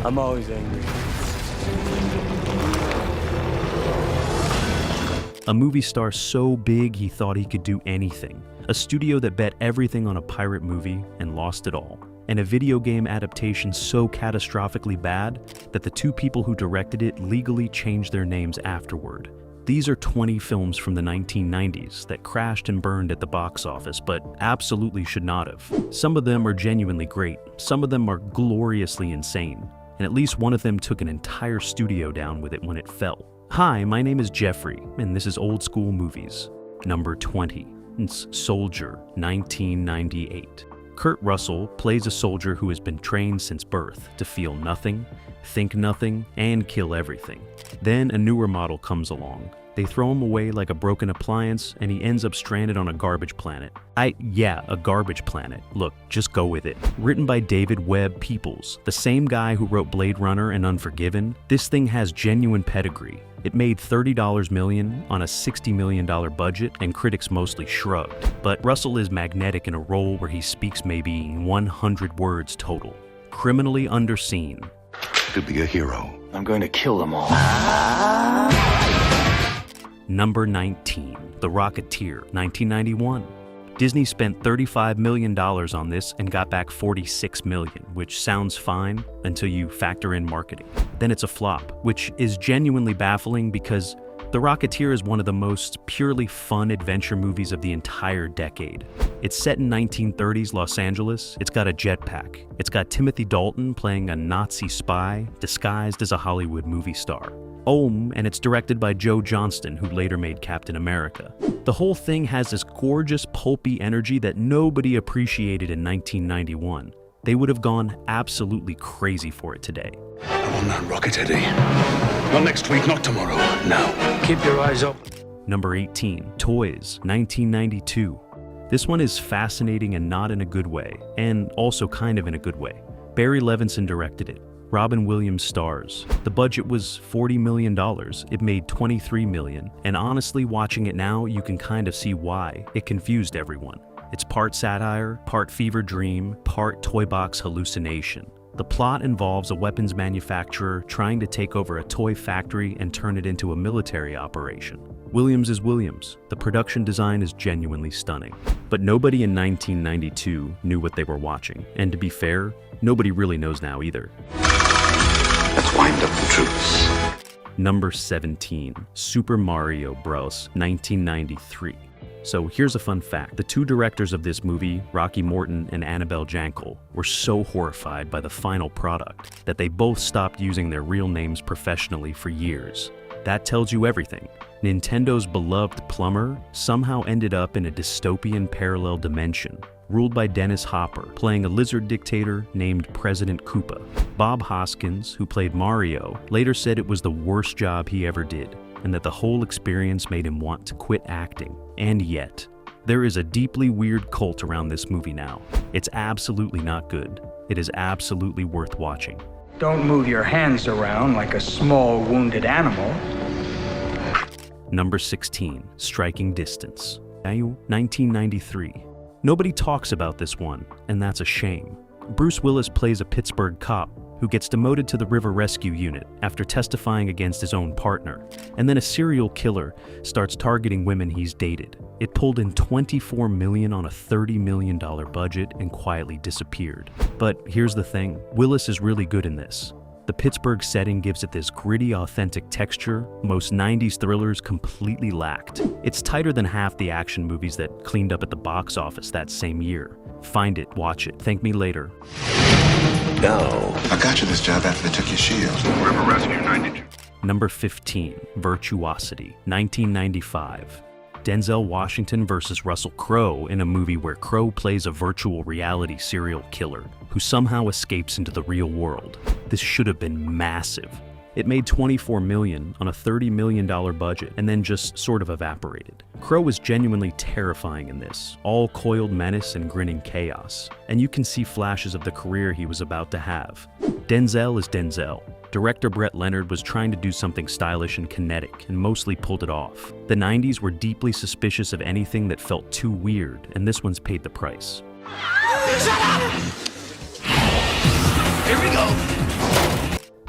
I'm always angry. A movie star so big he thought he could do anything. A studio that bet everything on a pirate movie and lost it all. And a video game adaptation so catastrophically bad that the two people who directed it legally changed their names afterward. These are 20 films from the 1990s that crashed and burned at the box office, but absolutely should not have. Some of them are genuinely great, some of them are gloriously insane, and at least one of them took an entire studio down with it when it fell. Hi, my name is Jeffrey, and this is Old School Movies. Number 20. It's Soldier, 1998. Kurt Russell plays a soldier who has been trained since birth to feel nothing, think nothing, and kill everything. Then a newer model comes along. They throw him away like a broken appliance, and he ends up stranded on a garbage planet. Yeah, a garbage planet. Look, just go with it. Written by David Webb Peoples, the same guy who wrote Blade Runner and Unforgiven, this thing has genuine pedigree. It made $30 million on a $60 million budget, and critics mostly shrugged. But Russell is magnetic in a role where he speaks maybe 100 words total. Criminally underseen. To be a hero. I'm going to kill them all. Number 19, The Rocketeer, 1991. Disney spent $35 million on this and got back $46 million, which sounds fine until you factor in marketing. Then it's a flop, which is genuinely baffling because The Rocketeer is one of the most purely fun adventure movies of the entire decade. It's set in 1930s Los Angeles, it's got a jetpack, it's got Timothy Dalton playing a Nazi spy disguised as a Hollywood movie star. And it's directed by Joe Johnston, who later made Captain America. The whole thing has this gorgeous, pulpy energy that nobody appreciated in 1991. They would have gone absolutely crazy for it today. I'm on that rocket, Eddie. Not next week, not tomorrow. Now. Keep your eyes open. Number 18, Toys, 1992. This one is fascinating and not in a good way, and also kind of in a good way. Barry Levinson directed it. Robin Williams stars. The budget was $40 million. It made $23 million. And honestly, watching it now, you can kind of see why. It confused everyone. It's part satire, part fever dream, part toy box hallucination. The plot involves a weapons manufacturer trying to take over a toy factory and turn it into a military operation. Williams is Williams. The production design is genuinely stunning. But nobody in 1992 knew what they were watching. And to be fair, nobody really knows now either. Let's wind up the troops. Number 17, Super Mario Bros. 1993. So here's a fun fact. The two directors of this movie, Rocky Morton and Annabelle Jankel, were so horrified by the final product that they both stopped using their real names professionally for years. That tells you everything. Nintendo's beloved plumber somehow ended up in a dystopian parallel dimension, ruled by Dennis Hopper, playing a lizard dictator named President Koopa. Bob Hoskins, who played Mario, later said it was the worst job he ever did, and that the whole experience made him want to quit acting. And yet, there is a deeply weird cult around this movie now. It's absolutely not good. It is absolutely worth watching. Don't move your hands around like a small wounded animal. Number 16, Striking Distance, 1993. Nobody talks about this one, and that's a shame. Bruce Willis plays a Pittsburgh cop who gets demoted to the River Rescue Unit after testifying against his own partner, and then a serial killer starts targeting women he's dated. It pulled in $24 million on a $30 million budget and quietly disappeared. But here's the thing, Willis is really good in this. The Pittsburgh setting gives it this gritty, authentic texture most 90s thrillers completely lacked. It's tighter than half the action movies that cleaned up at the box office that same year. Find it, watch it, thank me later. No. I got you this job after they took your shield. River Rescue 92. Number 15, Virtuosity, 1995. Denzel Washington versus Russell Crowe in a movie where Crowe plays a virtual reality serial killer who somehow escapes into the real world. This should have been massive. It made $24 million on a $30 million budget and then just sort of evaporated. Crowe was genuinely terrifying in this, all coiled menace and grinning chaos. And you can see flashes of the career he was about to have. Denzel is Denzel. Director Brett Leonard was trying to do something stylish and kinetic and mostly pulled it off. The 90s were deeply suspicious of anything that felt too weird, and this one's paid the price. Shut up! Here we go.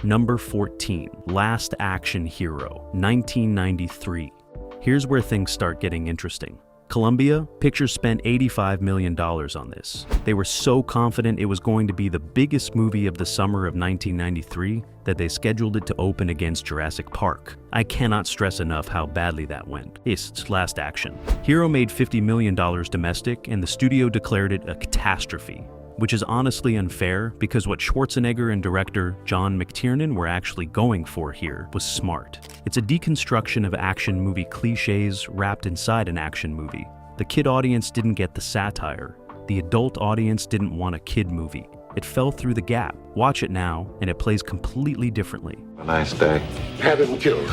Number 14, Last Action Hero, 1993. Here's where things start getting interesting. Columbia Pictures spent $85 million on this. They were so confident it was going to be the biggest movie of the summer of 1993 that they scheduled it to open against Jurassic Park. I cannot stress enough how badly that went. It's Last Action. Hero made $50 million domestic, and the studio declared it a catastrophe, which is honestly unfair because what Schwarzenegger and director John McTiernan were actually going for here was smart. It's a deconstruction of action movie cliches wrapped inside an action movie. The kid audience didn't get the satire. The adult audience didn't want a kid movie. It fell through the gap. Watch it now, and it plays completely differently. A nice day. Have him killed.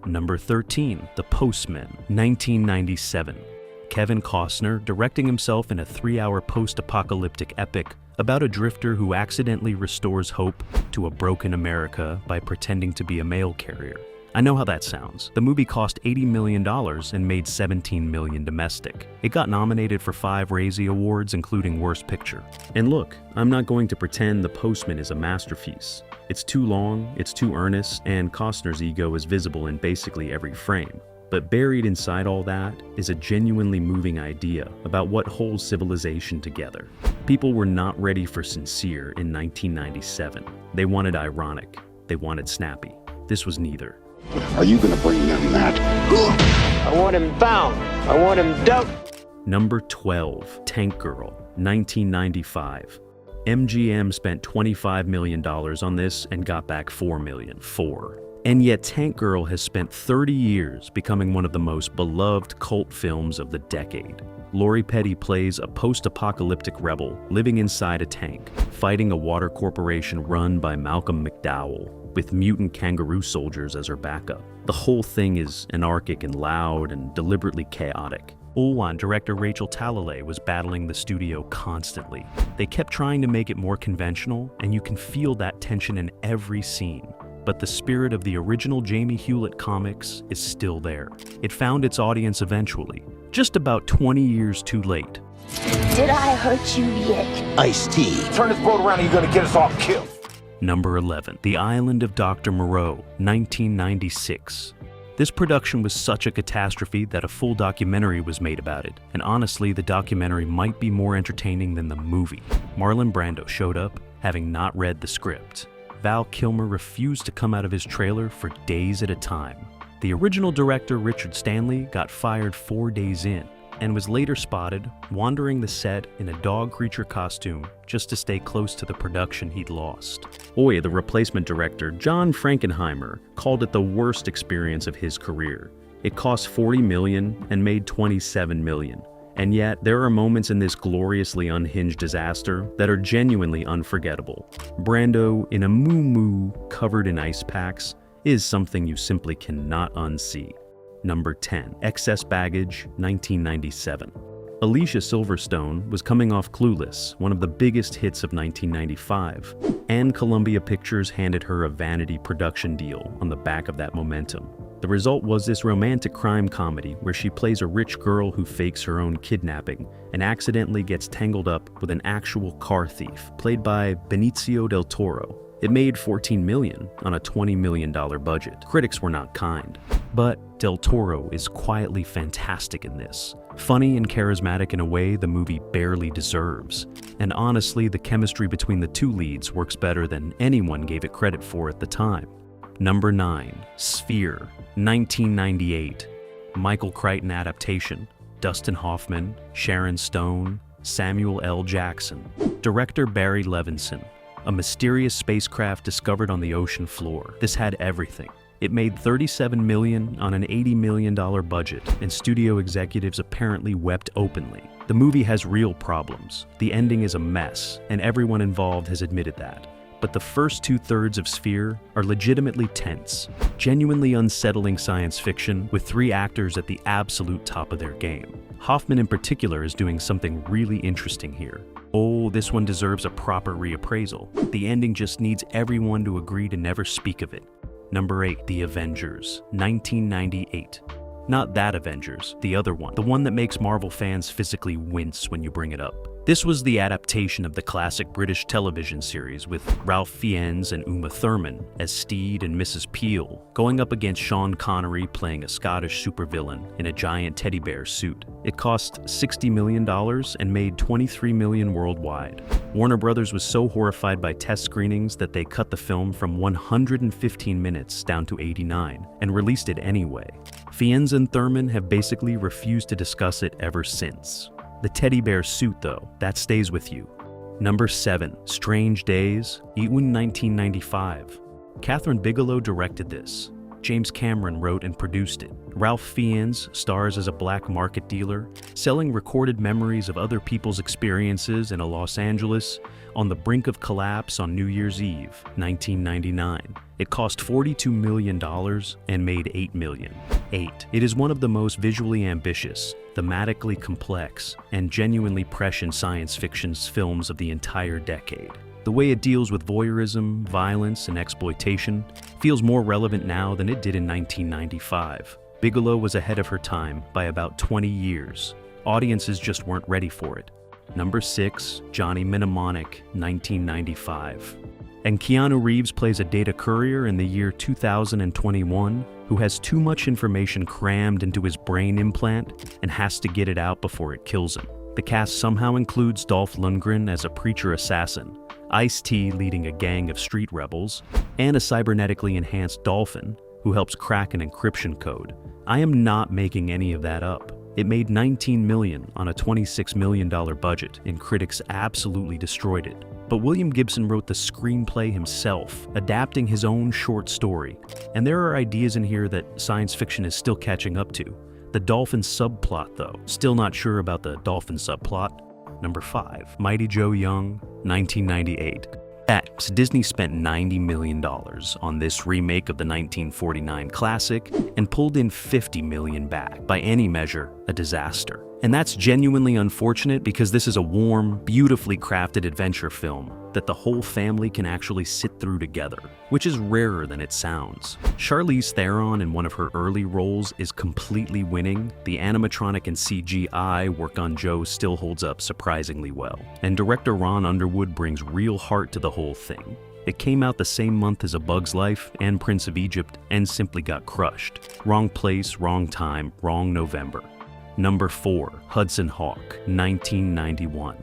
Number 13, The Postman, 1997. Kevin Costner directing himself in a 3-hour post-apocalyptic epic about a drifter who accidentally restores hope to a broken America by pretending to be a mail carrier. I know how that sounds. The movie cost $80 million and made $17 million domestic. It got nominated for 5 Razzie Awards, including Worst Picture. And look, I'm not going to pretend The Postman is a masterpiece. It's too long, it's too earnest, and Costner's ego is visible in basically every frame. But buried inside all that is a genuinely moving idea about what holds civilization together. People were not ready for sincere in 1997. They wanted ironic. They wanted snappy. This was neither. Are you gonna bring them that? I want him found. I want him dealt. Number 12, Tank Girl, 1995. MGM spent $25 million on this and got back $4 million. And yet Tank Girl has spent 30 years becoming one of the most beloved cult films of the decade. Lori Petty plays a post-apocalyptic rebel living inside a tank, fighting a water corporation run by Malcolm McDowell, with mutant kangaroo soldiers as her backup. The whole thing is anarchic and loud and deliberately chaotic. Olwan director Rachel Talalay was battling the studio constantly. They kept trying to make it more conventional, and you can feel that tension in every scene. But the spirit of the original Jamie Hewlett comics is still there. It found its audience eventually, just about 20 years too late. Did I hurt you yet? Ice-T. Turn this boat around and you're gonna get us all killed. Number 11, The Island of Dr. Moreau, 1996. This production was such a catastrophe that a full documentary was made about it, and honestly, the documentary might be more entertaining than the movie. Marlon Brando showed up, having not read the script. Val Kilmer refused to come out of his trailer for days at a time. The original director, Richard Stanley, got fired 4 days in, and was later spotted wandering the set in a dog creature costume just to stay close to the production he'd lost. The replacement director, John Frankenheimer, called it the worst experience of his career. It cost $40 million and made $27 million. And yet, there are moments in this gloriously unhinged disaster that are genuinely unforgettable. Brando, in a moo-moo covered in ice packs, is something you simply cannot unsee. Number 10, Excess Baggage, 1997. Alicia Silverstone was coming off Clueless, one of the biggest hits of 1995, and Columbia Pictures handed her a vanity production deal on the back of that momentum. The result was this romantic crime comedy where she plays a rich girl who fakes her own kidnapping and accidentally gets tangled up with an actual car thief, played by Benicio del Toro. It made $14 million on a $20 million budget. Critics were not kind. But Del Toro is quietly fantastic in this. Funny and charismatic in a way the movie barely deserves. And honestly, the chemistry between the two leads works better than anyone gave it credit for at the time. Number 9, Sphere, 1998. Michael Crichton adaptation. Dustin Hoffman, Sharon Stone, Samuel L. Jackson. Director Barry Levinson. A mysterious spacecraft discovered on the ocean floor. This had everything. It made $37 million on an $80 million budget, and studio executives apparently wept openly. The movie has real problems. The ending is a mess, and everyone involved has admitted that. But the first 2/3 of Sphere are legitimately tense, genuinely unsettling science fiction with 3 actors at the absolute top of their game. Hoffman in particular is doing something really interesting here. This one deserves a proper reappraisal. The ending just needs everyone to agree to never speak of it. Number 8, The Avengers, 1998. Not that Avengers, the other one. The one that makes Marvel fans physically wince when you bring it up. This was the adaptation of the classic British television series with Ralph Fiennes and Uma Thurman as Steed and Mrs. Peel, going up against Sean Connery playing a Scottish supervillain in a giant teddy bear suit. It cost $60 million and made $23 million worldwide. Warner Brothers was so horrified by test screenings that they cut the film from 115 minutes down to 89 and released it anyway. Fiennes and Thurman have basically refused to discuss it ever since. The teddy bear suit, though, that stays with you. Number 7, Strange Days, Ewan 1995. Catherine Bigelow directed this. James Cameron wrote and produced it. Ralph Fiennes stars as a black market dealer, selling recorded memories of other people's experiences in a Los Angeles on the brink of collapse on New Year's Eve, 1999. It cost $42 million and made $8 million. 8. It is one of the most visually ambitious, thematically complex, and genuinely prescient science fiction films of the entire decade. The way it deals with voyeurism, violence, and exploitation feels more relevant now than it did in 1995. Bigelow was ahead of her time by about 20 years. Audiences just weren't ready for it. Number 6, Johnny Mnemonic, 1995. And Keanu Reeves plays a data courier in the year 2021 who has too much information crammed into his brain implant and has to get it out before it kills him. The cast somehow includes Dolph Lundgren as a preacher assassin, Ice-T leading a gang of street rebels, and a cybernetically enhanced dolphin who helps crack an encryption code. I am not making any of that up. It made $19 million on a $26 million budget, and critics absolutely destroyed it. But William Gibson wrote the screenplay himself, adapting his own short story. And there are ideas in here that science fiction is still catching up to. The dolphin subplot, though, still not sure about the dolphin subplot. Number 5, Mighty Joe Young, 1998. Disney spent $90 million on this remake of the 1949 classic and pulled in $50 million back. By any measure, a disaster. And that's genuinely unfortunate because this is a warm, beautifully crafted adventure film that the whole family can actually sit through together, which is rarer than it sounds. Charlize Theron in one of her early roles is completely winning. The animatronic and CGI work on Joe still holds up surprisingly well. And director Ron Underwood brings real heart to the whole thing. It came out the same month as A Bug's Life and Prince of Egypt and simply got crushed. Wrong place, wrong time, wrong November. Number 4, Hudson Hawk, 1991.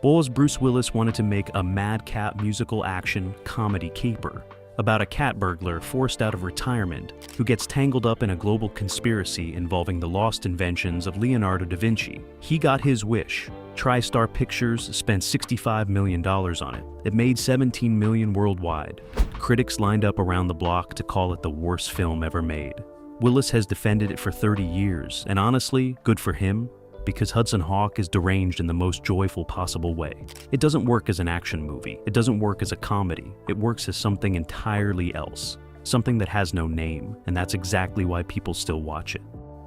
As Bruce Willis wanted to make a madcap musical action comedy caper about a cat burglar forced out of retirement who gets tangled up in a global conspiracy involving the lost inventions of Leonardo da Vinci. He got his wish. TriStar Pictures spent $65 million on it. It made $17 million worldwide. Critics lined up around the block to call it the worst film ever made. Willis has defended it for 30 years, and honestly, good for him, because Hudson Hawk is deranged in the most joyful possible way. It doesn't work as an action movie. It doesn't work as a comedy. It works as something entirely else, something that has no name, and that's exactly why people still watch it.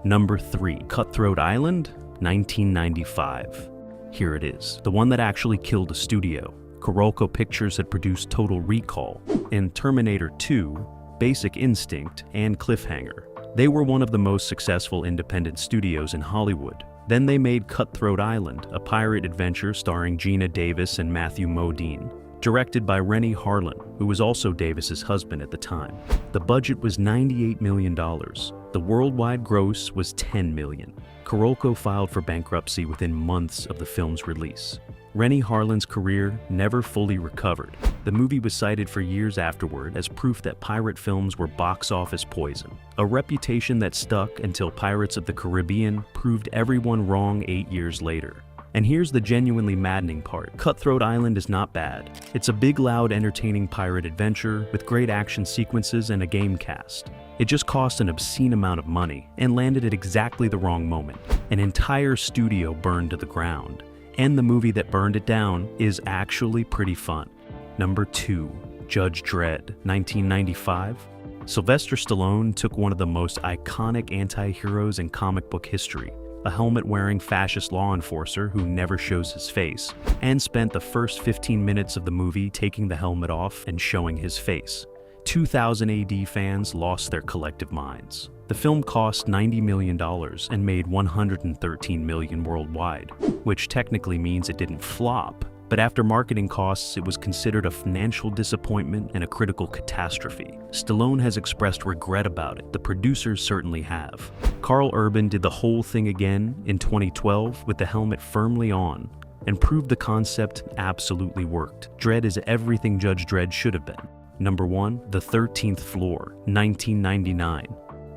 Number 3, Cutthroat Island, 1995. Here it is, the one that actually killed a studio. Carolco Pictures had produced Total Recall, and Terminator 2, Basic Instinct, and Cliffhanger. They were one of the most successful independent studios in Hollywood. Then they made Cutthroat Island, a pirate adventure starring Geena Davis and Matthew Modine, directed by Rennie Harlan, who was also Davis's husband at the time. The budget was $98 million. The worldwide gross was $10 million. Carolco filed for bankruptcy within months of the film's release. Rennie Harlan's career never fully recovered. The movie was cited for years afterward as proof that pirate films were box office poison, a reputation that stuck until Pirates of the Caribbean proved everyone wrong 8 years later. And here's the genuinely maddening part. Cutthroat Island is not bad. It's a big, loud, entertaining pirate adventure with great action sequences and a game cast. It just cost an obscene amount of money and landed at exactly the wrong moment. An entire studio burned to the ground. And the movie that burned it down is actually pretty fun. Number 2, Judge Dredd, 1995. Sylvester Stallone took one of the most iconic anti-heroes in comic book history, a helmet-wearing fascist law enforcer who never shows his face, and spent the first 15 minutes of the movie taking the helmet off and showing his face. 2000 AD fans lost their collective minds. The film cost $90 million and made $113 million worldwide, which technically means it didn't flop, but after marketing costs, it was considered a financial disappointment and a critical catastrophe. Stallone has expressed regret about it. The producers certainly have. Carl Urban did the whole thing again in 2012 with the helmet firmly on and proved the concept absolutely worked. Dredd is everything Judge Dredd should have been. Number 1, The 13th Floor, 1999.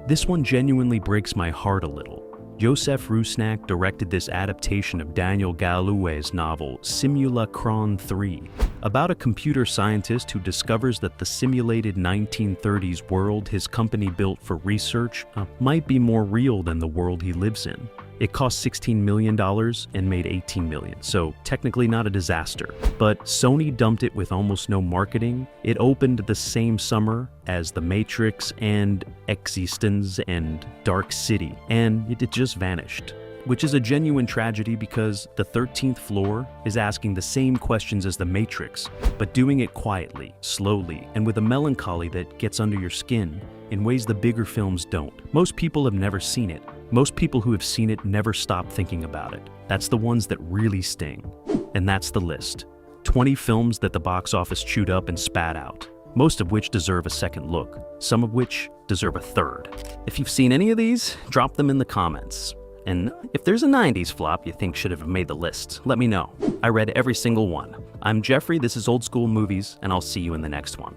This one genuinely breaks my heart a little. Joseph Rusnak directed this adaptation of Daniel Galouet's novel Simulacron 3, about a computer scientist who discovers that the simulated 1930s world his company built for research might be more real than the world he lives in. It cost $16 million and made $18 million, so technically not a disaster. But Sony dumped it with almost no marketing. It opened the same summer as The Matrix and Existence and Dark City, and it just vanished. Which is a genuine tragedy because The 13th Floor is asking the same questions as The Matrix, but doing it quietly, slowly, and with a melancholy that gets under your skin in ways the bigger films don't. Most people have never seen it. Most people who have seen it never stop thinking about it. That's the ones that really sting. And that's the list. 20 films that the box office chewed up and spat out, most of which deserve a second look, some of which deserve a third. If you've seen any of these, drop them in the comments. And if there's a 90s flop you think should have made the list, let me know. I read every single one. I'm Jeffrey, this is Old School Movies, and I'll see you in the next one.